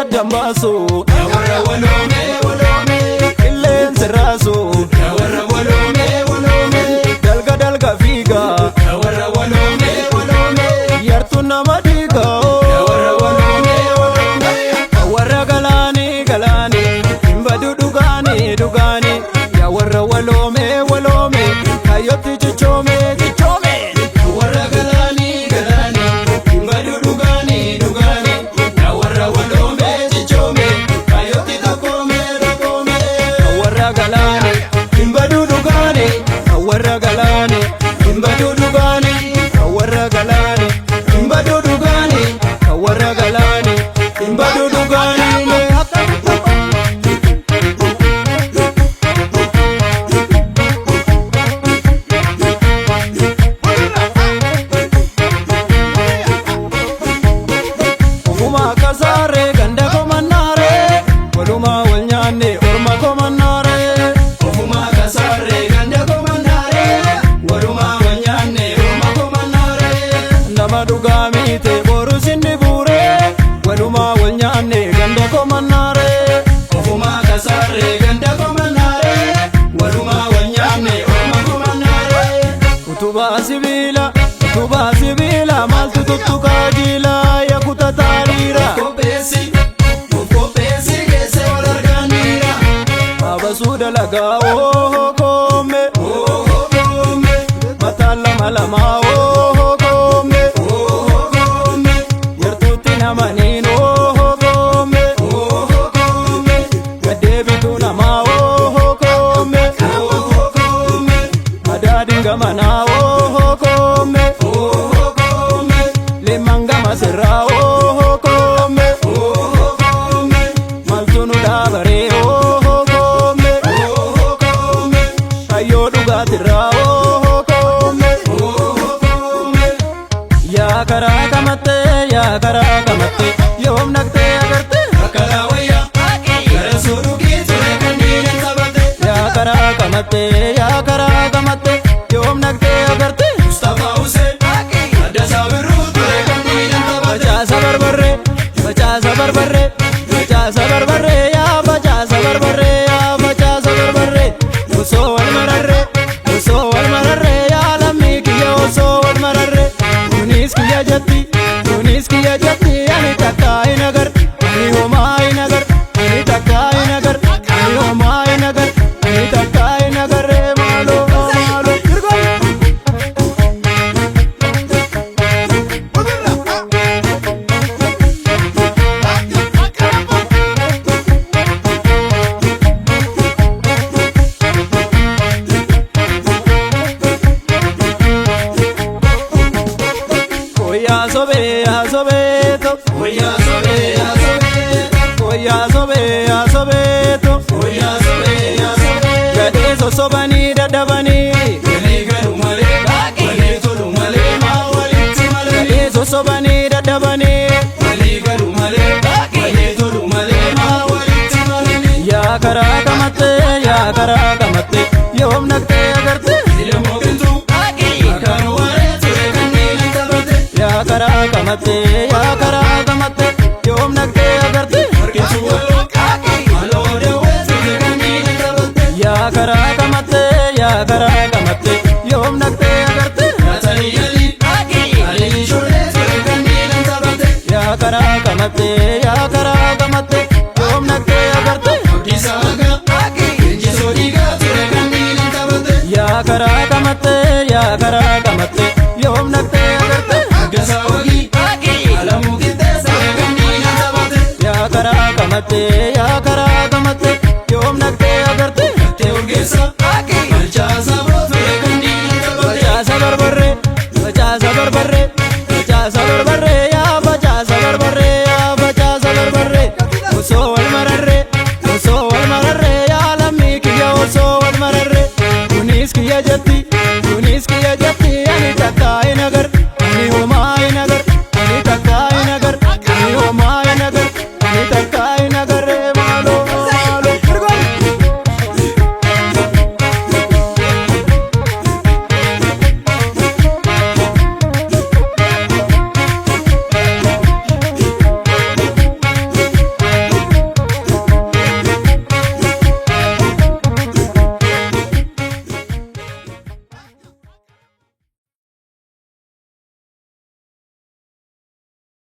dambaso warra walome walome illeen sirraso warra walome walome dalga dalga figa warra walome walome yartu nama diga warra walome walome warra galani galani imbadu dugani dugani ya warra walome walome kayoti chichome chichome warra galani galani imbadu dugani dugani ya warra walome chichome kayoti takome takome warra galani imbadu dugani warra galani imbadu dugani warra galani imbadu dugani warra galani imbadu dugani kasare ganda komannare waluma walnyaanne orma komannare ofuma kasare ganda komannare waluma walnyaanne orma komannare nama dugamite boru sinni bure waluma walnyaanne ganda komannare ofuma kasare ganda komannare waluma walnyaanne orma komannare utuba sibila maltu tuttuka jila yakuta tarira abasuda laga kome matala malama kome yartuti namanino kome gadebitu nama kome adadi gamana kome lemanga masira kome maltunu dabare ya karakamate yom nakte agarte akalawaya gara suruki ture kanile sabate ya karakamate yom nakte agarte Mustafa Hussein ada sabiru ture kanile sabate baca sabar barre ya baca sabar barre uso wal mararre ya lammi kiya uso wal mararre tunis kiya jatti ani takai nagar ani homai nagar ani takai nagar ani homai nagar ani takai nagar re malo sobani dadabani waligalu male walitulu male ma waliti male sobani dadabani waligalu male walitulu male ma waliti male ya karakamate yom nakte agarte ilmo bintu akanu ware ture kanile tabate ya karakamate yom nakte agarte kichu walo malo dewe ture kanile tabate ya karakamate yom nakte agarte natani ali shule ture kanile tabate ya karakamate yom nakte agarte kisaga injisodiga ture kanile tabate ya karakamate yom nakte agarte gasawagi alamu kitte ture kanile tabate ya karakamate yom nakte agarte te urgesa balcha sabro ture kanile tabate baca sabar barre ya baca sabar barre uso wal mararre ya lammi kiya uso wal mararre tunis kiya jatti ani takai nagar